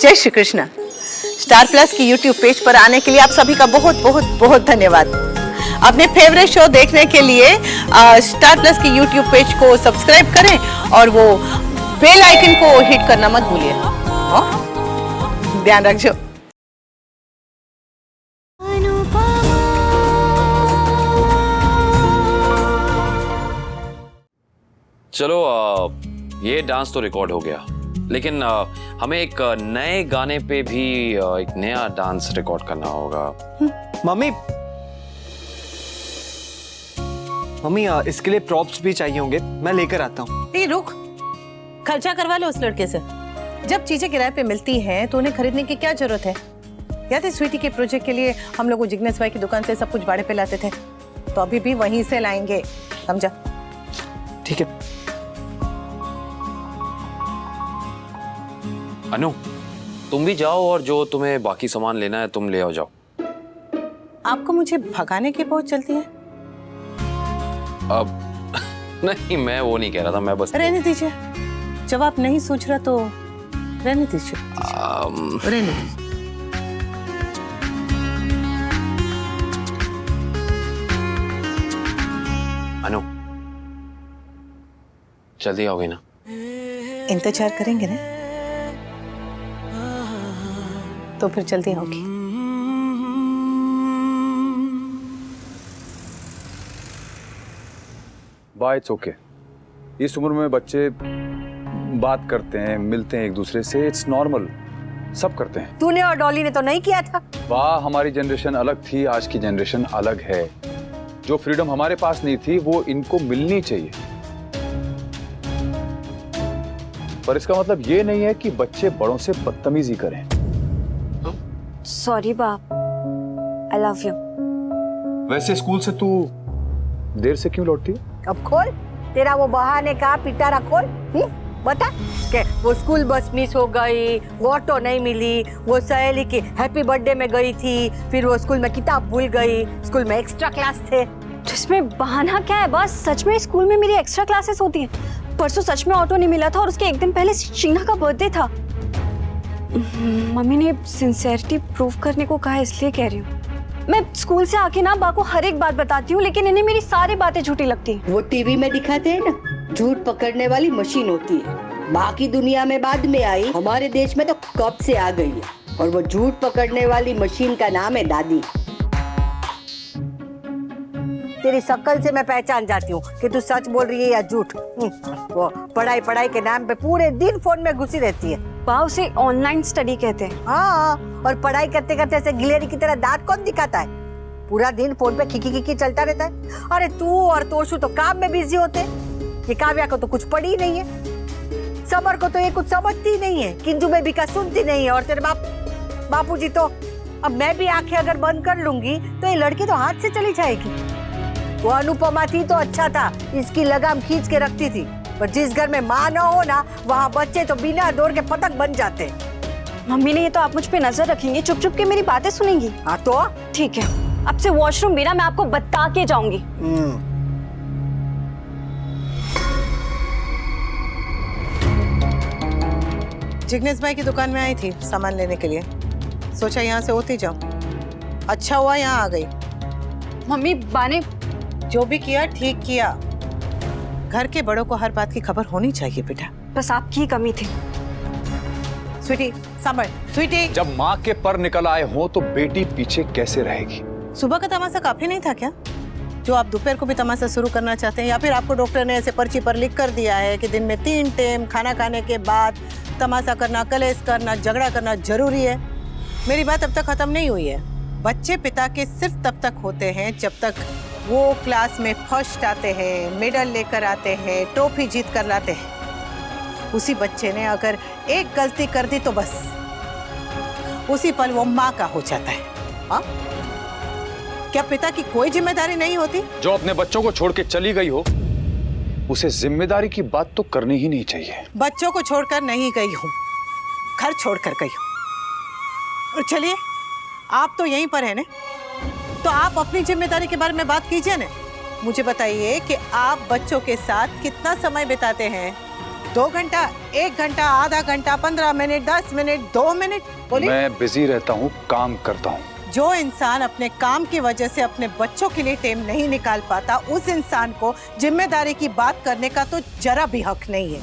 जय Shri Krishna. Star plus की YouTube page पर आने के लिए आप सभी का बहुत बहुत बहुत धन्यवाद। अपने फेवरेट शो देखने के लिए स्टार प्लस की यूट्यूब पेज को सब्सक्राइब करें और वो बेल आइकन को हिट करना मत भूलिए। ध्यान रखिए। चलो ये डांस तो रिकॉर्ड हो गया, लेकिन हमें एक नए गाने पे भी एक नया डांस रिकॉर्ड करना होगा। मम्मी इसके लिए प्रॉप्स भी चाहिए होंगे, मैं लेकर आता हूँ। रुक, खर्चा करवा लो उस लड़के से। जब चीजें किराए पे मिलती हैं तो उन्हें खरीदने की क्या जरूरत है। याद है स्वीटी के प्रोजेक्ट के लिए हम लोग जिग्नेश भाई की दुकान से सब कुछ भाड़े पे लाते थे, तो अभी भी वहीं से लाएंगे, समझा? ठीक है। अनु, तुम भी जाओ और जो तुम्हें बाकी सामान लेना है तुम ले आओ जाओ। आपको मुझे भगाने की बहुत चलती है। अब नहीं, मैं वो नहीं कह रहा था, मैं बस रहने दीजिए। जब आप नहीं सोच रहा तो रहने दीजिए। रहने दीजिए। अनु, जल्दी आओगे ना? इंतजार करेंगे ना, तो फिर जल्दी होगी। Bye, it's okay. इस उम्र में बच्चे बात करते हैं, मिलते हैं एक दूसरे से, इट्स नॉर्मल, सब करते हैं। तूने और डॉली ने तो नहीं किया था। वाह, हमारी जनरेशन अलग थी, आज की जनरेशन अलग है। जो फ्रीडम हमारे पास नहीं थी वो इनको मिलनी चाहिए। पर इसका मतलब ये नहीं है कि बच्चे बड़ों से बदतमीजी करें। सॉरी बाप, आई लव यू। वैसे स्कूल से तू देर से क्यों लौटती है? अब खोल तेरा वो बहाने का पिटारा खोल। बता के वो स्कूल बस मिस हो गई, वो ऑटो नहीं मिली, वो सहेली की हैप्पी बर्थडे में गई थी, फिर वो स्कूल में किताब भूल गई, स्कूल में एक्स्ट्रा क्लास थे। तो इसमें बहाना क्या है? बस सच में स्कूल में मेरी एक्स्ट्रा क्लासेस होती हैं। परसों सच में ऑटो नहीं मिला था और उसके एक दिन पहले शीना का बर्थडे था। मम्मी ने सिंसेरिटी प्रूव करने को कहा, इसलिए कह रही हूँ। मैं स्कूल से आके ना बा को हर एक बात बताती हूँ, लेकिन इन्हें मेरी सारी बातें झूठी लगती हैं। वो टीवी में दिखाते हैं ना, झूठ पकड़ने वाली मशीन होती है। बाकी दुनिया में बाद में आई, हमारे देश में तो कब से आ गई है। और वो झूठ पकड़ने वाली मशीन का नाम है दादी। तेरी शक्ल से मैं पहचान जाती हूँ कि तू सच बोल रही है या झूठ। वो पढ़ाई पढ़ाई के नाम पे पूरे दिन फोन में घुसी रहती है। बा उसे ऑनलाइन स्टडी कहते हैं। हाँ, और पढ़ाई करते करते ऐसे गिलेरी की तरह दांत कौन दिखाता है? पूरा दिन फोन पे खिकी खिकी चलता रहता है। अरे तू और तोशु तो काम में बिजी होते। ये काव्या को तो कुछ पड़ी ही नहीं है। समर को तो ये कुछ समझती ही नहीं है। किंजू बेबी का सुनती नहीं है। और तेरे बापूजी तो, अब मैं भी आंखें अगर बंद कर लूंगी तो ये लड़की तो हाथ से चली जाएगी। वो अनुपमा थी तो अच्छा था, इसकी लगाम खींच के रखती थी। पर जिस घर में माँ ना हो ना, वहाँ बच्चे तो बिना दौड़ के पतंग बन जाते। मम्मी ने ये तो आप मुझ पे नजर रखेंगी, चुप चुप के मेरी बातें सुनेंगी। हाँ तो ठीक है, अब से वॉशरूम बिना मैं आपको बता के जाऊंगी। जिग्नेश भाई की दुकान में आई थी सामान लेने के लिए, सोचा यहाँ से होती जाऊं। अच्छा हुआ यहाँ आ गई। मम्मी बाने जो भी किया ठीक किया। घर के बड़ों को हर बात की खबर होनी चाहिए बेटा। बस आपकी कमी थी। स्वीटी संभल, स्वीटी। जब माँ के पर निकल आए हो तो बेटी पीछे कैसे रहेगी? सुबह का तमाशा काफी नहीं था क्या, जो आप दोपहर को भी तमाशा शुरू करना चाहते हैं? या फिर आपको डॉक्टर ने ऐसे पर्ची पर लिख कर दिया है कि दिन में 3 टाइम खाना खाने के बाद तमाशा करना, कलेश करना, झगड़ा करना जरूरी है? मेरी बात अब तक खत्म नहीं हुई है। बच्चे पिता के सिर्फ तब तक होते हैं जब तक वो क्लास में फर्स्ट आते हैं, मेडल लेकर आते हैं, ट्रॉफी जीत कर लाते हैं। उसी बच्चे ने अगर एक गलती कर दी तो बस उसी पल वो माँ का हो जाता है। हाँ? क्या पिता की कोई जिम्मेदारी नहीं होती? जो अपने बच्चों को छोड़ के चली गई हो उसे जिम्मेदारी की बात तो करनी ही नहीं चाहिए। बच्चों को छोड़कर नहीं गई हूँ, घर छोड़कर गई हूँ। और चलिए, आप तो यहीं पर है ना, तो आप अपनी जिम्मेदारी के बारे में बात कीजिए ना। मुझे बताइए कि आप बच्चों के साथ कितना समय बिताते हैं? 2 घंटा, 1 घंटा, आधा घंटा, 15 मिनट, 10 मिनट, 2 मिनट? बोलिए। मैं बिजी रहता हूँ, काम करता हूँ। जो इंसान अपने काम की वजह से अपने बच्चों के लिए टाइम नहीं निकाल पाता, उस इंसान को जिम्मेदारी की बात करने का तो जरा भी हक नहीं है।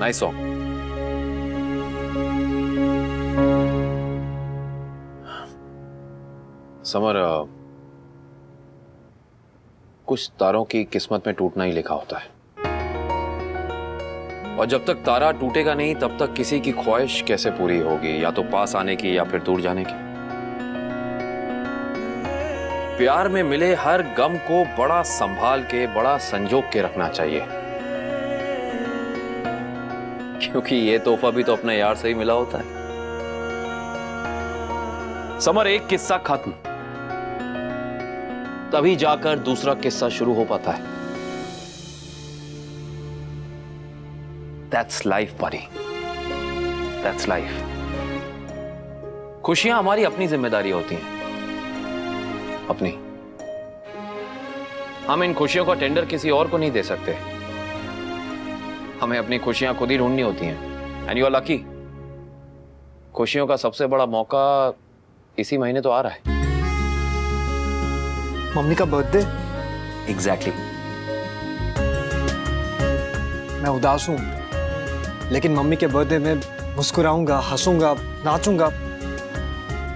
Nice song. समर, कुछ तारों की किस्मत में टूटना ही लिखा होता है, और जब तक तारा टूटेगा नहीं तब तक किसी की ख्वाहिश कैसे पूरी होगी, या तो पास आने की या फिर दूर जाने की। प्यार में मिले हर गम को बड़ा संभाल के, बड़ा संजोग के रखना चाहिए, क्योंकि ये तोहफा भी तो अपने यार से ही मिला होता है। समर, एक किस्सा खत्म तभी जाकर दूसरा किस्सा शुरू हो पाता है। That's life, buddy. That's life. खुशियां हमारी अपनी जिम्मेदारी होती हैं, अपनी। हम इन खुशियों का टेंडर किसी और को नहीं दे सकते। हमें अपनी खुशियां खुद ही ढूंढनी होती हैं। And you are lucky. खुशियों का सबसे बड़ा मौका इसी महीने तो आ रहा है। मम्मी का बर्थडे। एग्जैक्टली। मैं उदास हूँ, लेकिन मम्मी के बर्थडे में मुस्कुराऊंगा, हंसूंगा, नाचूंगा।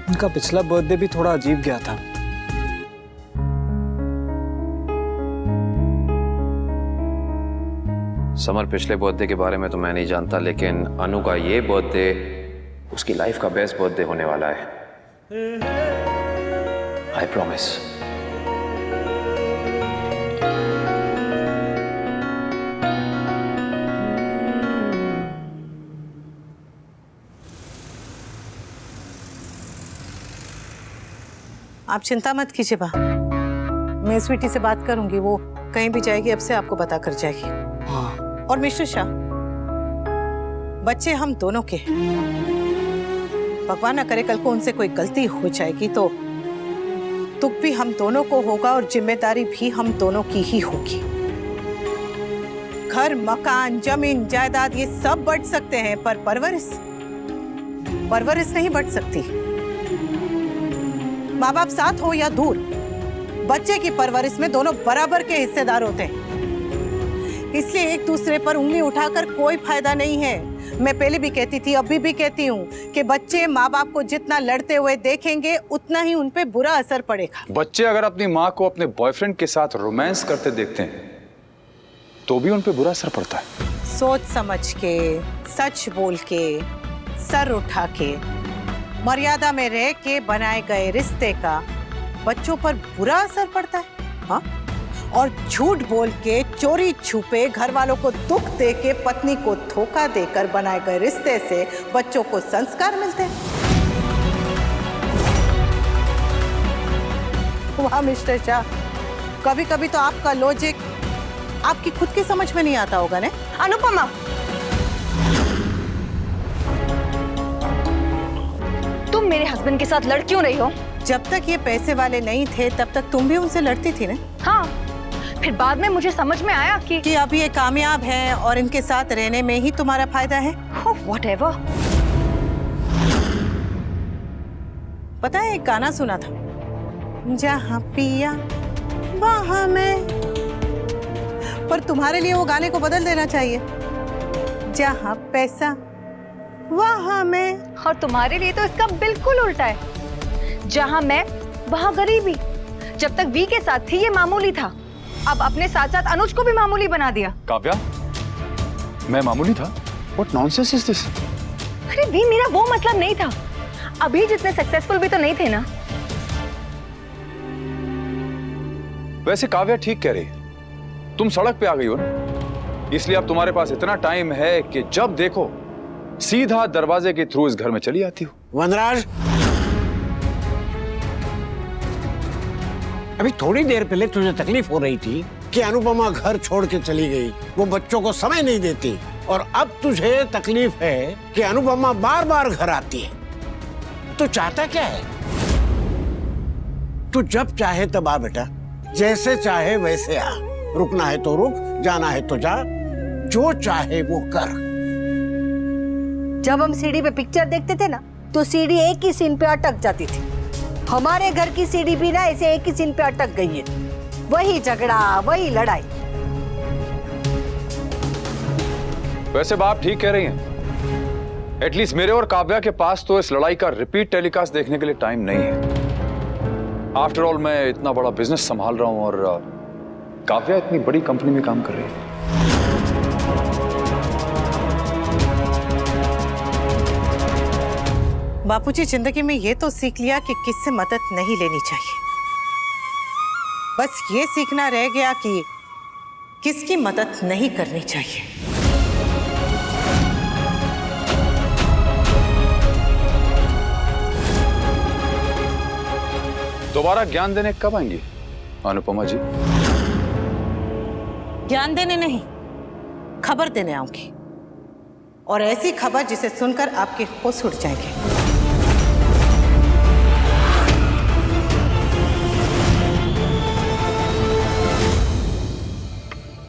उनका पिछला बर्थडे भी थोड़ा अजीब गया था। समर, पिछले बर्थडे के बारे में तो मैं नहीं जानता, लेकिन अनु का ये बर्थडे उसकी लाइफ का बेस्ट बर्थडे होने वाला है। I promise. आप चिंता मत कीजिए बा, मैं स्वीटी से बात करूंगी, वो कहीं भी जाएगी अब से आपको बता कर जाएगी। हाँ। और मिस्टर शाह, बच्चे हम दोनों के, भगवान ना करे कल को उनसे कोई गलती हो जाएगी तो दुख भी हम दोनों को होगा और जिम्मेदारी भी हम दोनों की ही होगी। घर, मकान, जमीन, जायदाद ये सब बढ़ सकते हैं, पर परवरिश नहीं बढ़ सकती। माँ बाप साथ हो या दूर, बच्चे की परवरिश में दोनों बराबर के हिस्सेदार होते हैं। इसलिए एक दूसरे पर उंगली उठाकर कोई फायदा नहीं है। मैं पहले भी कहती थी, अभी भी कहती हूँ कि बच्चे माँ बाप को जितना लड़ते हुए देखेंगे उतना ही उन पे बुरा असर पड़ेगा। बच्चे अगर अपनी माँ को अपने बॉयफ्रेंड के साथ रोमांस करते देखते हैं तो भी उन पे बुरा असर पड़ता है। सोच समझ के, सच बोल के, सर उठा के, मर्यादा में रह के बनाए गए रिश्ते का बच्चों पर बुरा असर पड़ता है। हाँ? और झूठ बोल के, चोरी छुपे, घर वालों को दुख दे के, पत्नी को धोखा देकर बनाए गए रिश्ते से बच्चों को संस्कार मिलते हैं। वाह मिस्टर शाह, कभी कभी तो आपका लॉजिक आपकी खुद की समझ में नहीं आता होगा ने? अनुपमा, तुम मेरे हस्बैंड के साथ लड़ क्यों रही हो? जब तक ये पैसे वाले नहीं थे तब तक तुम भी उनसे लड़ती थी ना? हाँ, फिर बाद में मुझे समझ में आया कि अब ये कामयाब हैं और इनके साथ रहने में ही तुम्हारा फायदा है। व्हाटएवर। पता है, एक गाना सुना था, जहाँ पिया वहाँ मैं, पर तुम्हारे लिए वो गाने को बदल देना चाहिए, जहाँ पैसा वहाँ मैं। और तुम्हारे लिए तो इसका बिल्कुल उल्टा है, जहाँ मैं वहाँ गरीबी। जब तक वी के साथ थी ये मामूली था, अब अपने साथ साथ अनुज को भी मामूली बना दिया। काव्या, मैं मामूली था? What nonsense is this? अरे वी, मेरा वो मतलब नहीं था। अभी जितने सक्सेसफुल भी तो नहीं थे ना। वैसे काव्या ठीक कह रही है, तुम सड़क पे आ गई हो ना, इसलिए अब तुम्हारे पास इतना टाइम है कि जब देखो सीधा दरवाजे के थ्रू इस घर में चली आती हो। वनराज, अभी थोड़ी देर पहले तुझे तकलीफ हो रही थी कि अनुपमा घर छोड़ के चली गई, वो बच्चों को समय नहीं देती, और अब तुझे तकलीफ है कि अनुपमा बार बार घर आती है। तू चाहता क्या है? तू जब चाहे तब आ बेटा, जैसे चाहे वैसे आ। रुकना है तो रुक, जाना है तो जा, जो चाहे वो कर। जब हम सीढ़ी पे पिक्चर देखते थे ना, तो सीढ़ी एक ही सीन पे अटक जाती थी। हमारे घर की सीढ़ी भी ना ऐसे एक ही सीन पे अटक गई है। वही झगड़ा, वही लड़ाई। वैसे बाप ठीक कह रही हैं। एटलीस्ट मेरे और काव्या के पास तो इस लड़ाई का रिपीट टेलीकास्ट देखने के लिए टाइम नहीं है। आफ्टर ऑल मैं इतना बड़ा बिजनेस संभाल रहा हूं और काव्या इतनी बड़ी कंपनी में काम कर रही है। बापूजी, जिंदगी में ये तो सीख लिया कि किससे मदद नहीं लेनी चाहिए। बस ये सीखना रह गया कि किसकी मदद नहीं करनी चाहिए। दोबारा ज्ञान देने कब आएंगी अनुपमा जी? ज्ञान देने नहीं, खबर देने आऊंगी, और ऐसी खबर जिसे सुनकर आपके होश उड़ जाएंगे।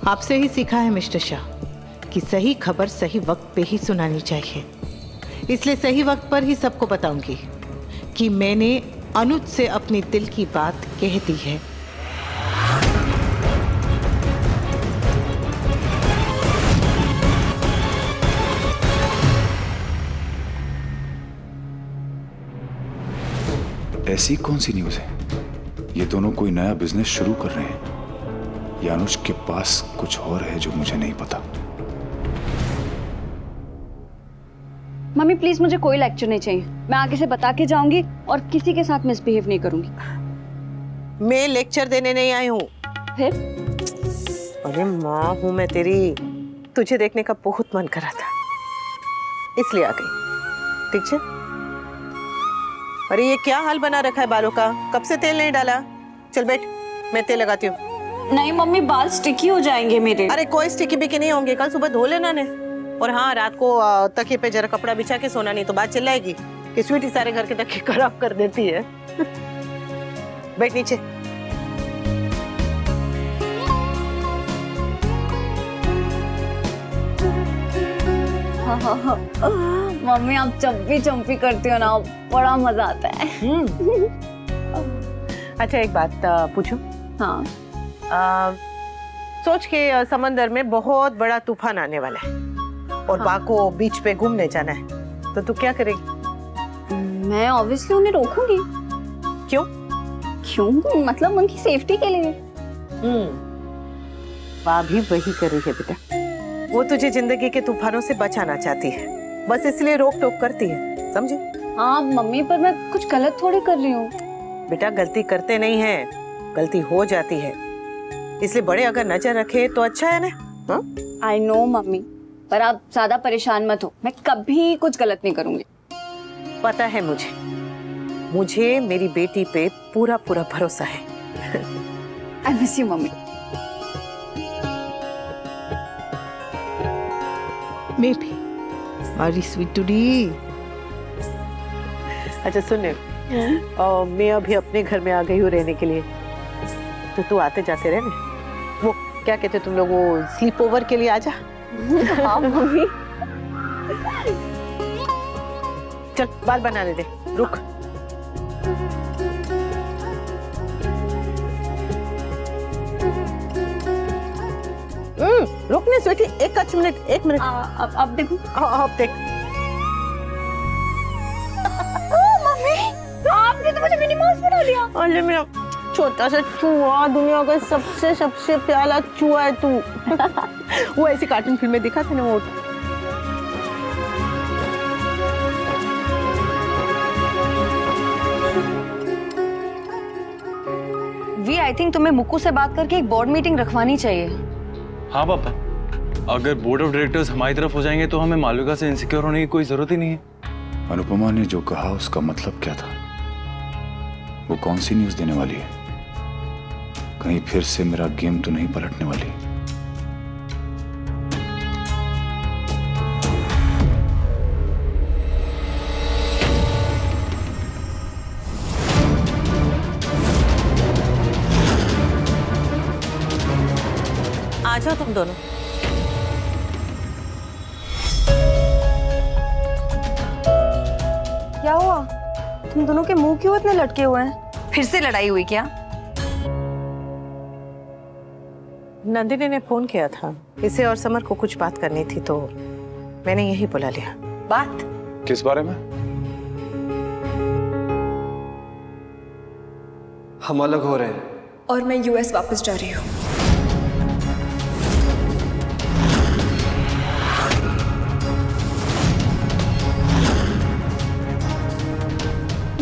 आपसे ही सीखा है मिस्टर शाह कि सही खबर सही वक्त पे ही सुनानी चाहिए। इसलिए सही वक्त पर ही सबको बताऊंगी कि मैंने अनुज से अपनी दिल की बात कह दी है। ऐसी कौन सी न्यूज़ है? ये दोनों कोई नया बिजनेस शुरू कर रहे हैं या अनुज के पास कुछ और है जो मुझे नहीं पता। मम्मी प्लीज, मुझे कोई लेक्चर नहीं चाहिए। मैं आगे से बता के जाऊंगी और किसी के साथ मिसबिहेव नहीं करूंगी। मैं लेक्चर देने नहीं आई हूँ। फिर? अरे माँ हूँ मैं तेरी, तुझे देखने का बहुत मन कर रहा था, इसलिए आ गई। ठीक है? अरे ये क्या हाल बना रखा है बालों का? कब से तेल नहीं डाला? चल बैठ, मैं तेल लगाती हूँ। नहीं मम्मी, बाल स्टिकी हो जाएंगे मेरे। अरे कोई स्टिकी बिकी नहीं होंगे, कल सुबह धो लेना ने। और हाँ, रात को तकिए पे जरा कपड़ा बिछा के सोना, नहीं तो बात चिल्लाएगी कि स्वीटी सारे घर के तकिए खराब कर देती है। बैठ नीचे। मम्मी आप चंपी चंपी करती हो ना, बड़ा मजा आता है। अच्छा एक बात पूछूं? हाँ। सोच के समंदर में बहुत बड़ा तूफान आने वाला है और बा को बीच पे घूमने जाना है, तो तू क्या करेगी? मैं ऑब्वियसली उन्हें रोकूंगी। क्यों? क्यों मतलब उनकी सेफ्टी के लिए। बा भी वही कर रही है बेटा। वो तुझे जिंदगी के तूफानों से बचाना चाहती है, बस इसलिए रोक टोक करती है, समझे? हाँ मम्मी, पर मैं कुछ गलत थोड़ी कर रही हूँ। बेटा गलती करते नहीं है, गलती हो जाती है, इसलिए बड़े अगर नजर रखे तो अच्छा है ना। आई नो मम्मी, पर आप ज्यादा परेशान मत हो, मैं कभी कुछ गलत नहीं करूंगी। पता है मुझे मेरी बेटी पे पूरा पूरा भरोसा है। I miss you mummy. मैं भी। अरे स्वीटूडी। अच्छा सुन, मैं अभी अपने घर में आ गई हूँ रहने के लिए, तो तू आते जाते रहने। वो क्या कहते तुम लोग, वो स्लीप ओवर के लिए आजा। हाँ मम्मी। चल बाल बनाने दे, रुक। रुकने स्वीटी, एक मिनट, 1 मिनट। अब देखो। अब देख। मम्मी आपने तो मुझे मिनी माउस बना दिया। अरे मेरा छोटा सा चूहा, दुनिया का सबसे प्यारा चूहा है तू। वो ऐसी कार्टून फिल्म में दिखा था ना वो। वी आई थिंक तुम्हें मुक्कू से बात करके एक बोर्ड मीटिंग रखवानी चाहिए। हाँ पापा, अगर बोर्ड ऑफ डायरेक्टर्स हमारी तरफ हो जाएंगे तो हमें मालविका से इनसिक्योर होने की कोई जरूरत ही नहीं है। अनुपमा ने जो कहा उसका मतलब क्या था? वो कौन सी न्यूज़ देने वाली है? कहीं फिर से मेरा गेम तो नहीं पलटने वाली। आ जाओ तुम दोनों। क्या हुआ? तुम दोनों के मुंह क्यों इतने लटके हुए हैं? फिर से लड़ाई हुई क्या? नंदिनी ने फोन किया था, इसे और समर को कुछ बात करनी थी तो मैंने यही बुला लिया। बात किस बारे में? हम अलग हो रहे हैं। और मैं यूएस वापस जा रही हूँ।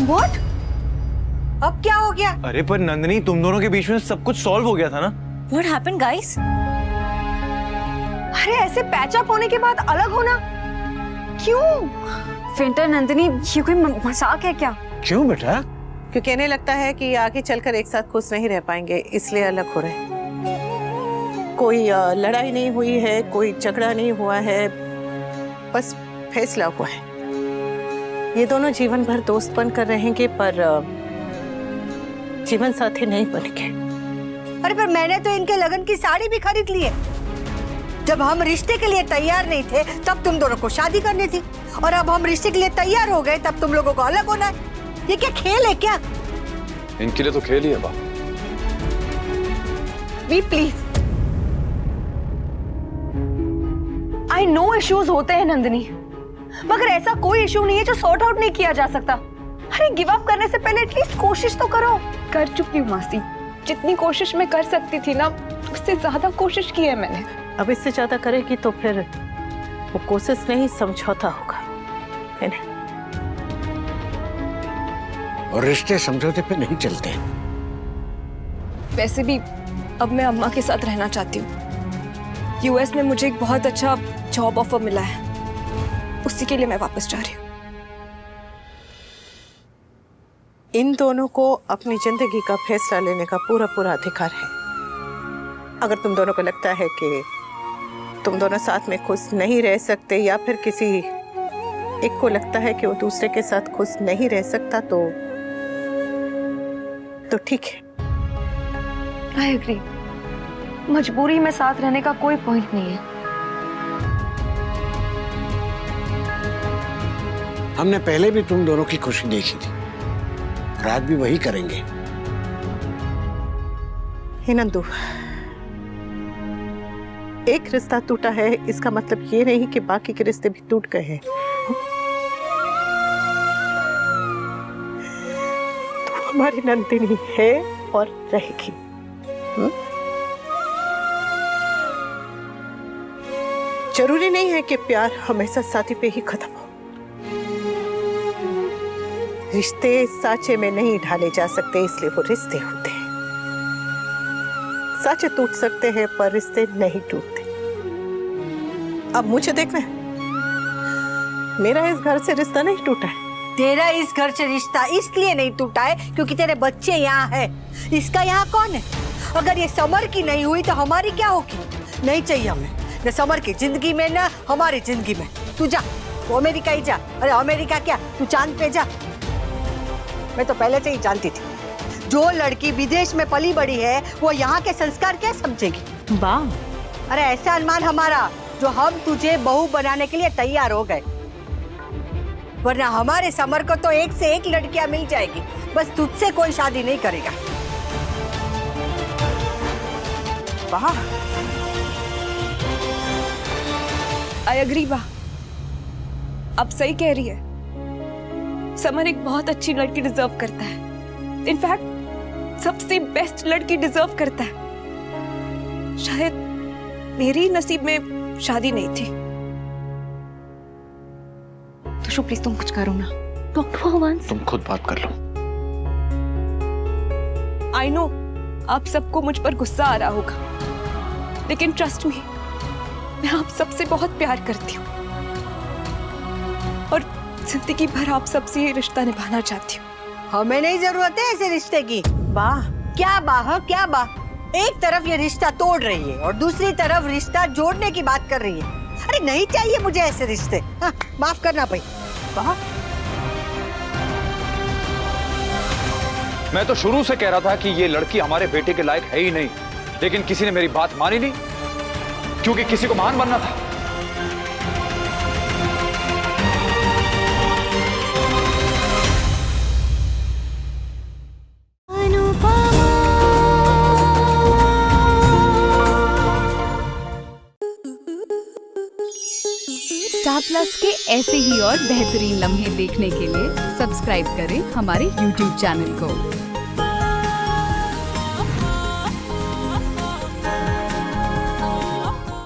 व्हाट? अब क्या हो गया? अरे पर नंदिनी, तुम दोनों के बीच में सब कुछ सॉल्व हो गया था ना? What happened, guys? अरे ऐसे पैच अप होने के बाद अलग होना क्यों? फिंटर नंदिनी, ये कोई मजाक है क्या? क्यों बेटा? क्योंकि इन्हें लगता है कि आगे चलकर एक साथ खुश नहीं रह पाएंगे, इसलिए अलग हो रहे हैं। कोई लड़ाई नहीं हुई है, कोई झगड़ा नहीं हुआ है, बस फैसला हुआ है। ये दोनों जीवन भर दोस्त बनकर रहेंगे पर जीवन साथी नहीं बनेंगे। अरे पर मैंने तो इनके लगन की साड़ी भी खरीद ली है। जब हम रिश्ते के लिए तैयार नहीं थे तब तुम दोनों को शादी करनी थी, और अब हम रिश्ते के लिए तैयार हो गए तब तुम लोगों को अलग होना है। ये क्या खेल है क्या? इनके लिए तो खेल ही है बाप। We please, I know issues होते हैं नंदिनी, मगर ऐसा कोई इशू नहीं है जो सॉर्ट आउट नहीं किया जा सकता। अरे गिव अप करने से पहले एटलीस्ट कोशिश तो करो। कर चुकी हूँ मासी, जितनी कोशिश मैं कर सकती थी ना, उससे ज्यादा कोशिश की है मैंने। अब इससे ज्यादा करेगी तो फिर वो कोशिश नहीं समझौता होगा, है ना? और रिश्ते समझौते पे नहीं चलते। वैसे भी अब मैं अम्मा के साथ रहना चाहती हूँ। यूएस में मुझे एक बहुत अच्छा जॉब ऑफर मिला है, उसी के लिए मैं वापस जा रही हूँ। इन दोनों को अपनी जिंदगी का फैसला लेने का पूरा पूरा अधिकार है। अगर तुम दोनों को लगता है कि तुम दोनों साथ में खुश नहीं रह सकते, या फिर किसी एक को लगता है कि वो दूसरे के साथ खुश नहीं रह सकता, तो ठीक है। आई एग्री, मजबूरी में साथ रहने का कोई पॉइंट नहीं है। हमने पहले भी तुम दोनों की खुशी देखी थी, और आज भी वही करेंगे। हे नंदू, एक रिश्ता टूटा है इसका मतलब ये नहीं कि बाकी के रिश्ते भी टूट गए हैं। तो हमारी नंदिनी है और रहेगी। जरूरी नहीं है कि प्यार हमेशा शादी पे ही खत्म हो। रिश्ते साँचे में नहीं ढाले जा सकते, इसलिए वो रिश्ते होते हैं। साँचे टूट सकते हैं पर रिश्ते नहीं टूटते। अब मुझे देखना है, मेरा इस घर से रिश्ता नहीं टूटा है। तेरा इस घर से रिश्ता इसलिए नहीं टूटा है क्योंकि तेरे बच्चे यहाँ हैं। इसका यहाँ कौन है? अगर ये समर की नहीं हुई तो हमारी क्या होगी? नहीं चाहिए हमें, न समर की जिंदगी में न हमारी जिंदगी में। तू जा, वो अमेरिका ही जा। अरे अमेरिका क्या, तू चांद पे जा। मैं तो पहले से ही जानती थी, जो लड़की विदेश में पली बड़ी है वो यहाँ के संस्कार क्या समझेगी? वाह, अरे ऐसा अनुमान हमारा जो हम तुझे बहू बनाने के लिए तैयार हो गए, वरना हमारे समर को तो एक से एक लड़कियां मिल जाएगी, बस तुझसे कोई शादी नहीं करेगा। वाह, आई एग्री बा, अब सही कह रही है। समर एक बहुत अच्छी लड़की डिजर्व करता है। इनफैक्ट सबसे बेस्ट लड़की डिजर्व करता है। शायद मेरी नसीब में शादी नहीं थी। तो शो प्लीज तुम कुछ करो ना। Talk to her once. तुम खुद बात कर लो। आई नो आप सबको मुझ पर गुस्सा आ रहा होगा, लेकिन ट्रस्ट मी, मैं आप सबसे बहुत प्यार करती हूँ और जिंदगी भर आप सबसे ये रिश्ता निभाना चाहती हूँ। हमें नहीं जरूरत है ऐसे रिश्ते की। वाह, क्या बा? हाँ क्या बा? एक तरफ ये रिश्ता तोड़ रही है और दूसरी तरफ रिश्ता जोड़ने की बात कर रही है। अरे नहीं चाहिए मुझे ऐसे रिश्ते। हाँ, माफ करना भाई। मैं तो शुरू से कह रहा था कि ये लड़की हमारे बेटे के लायक है ही नहीं, लेकिन किसी ने मेरी बात मानी नहीं, क्योंकि किसी को महान बनना था। स्टार प्लस के ऐसे ही और बेहतरीन लम्हे देखने के लिए सब्सक्राइब करें हमारे YouTube चैनल को।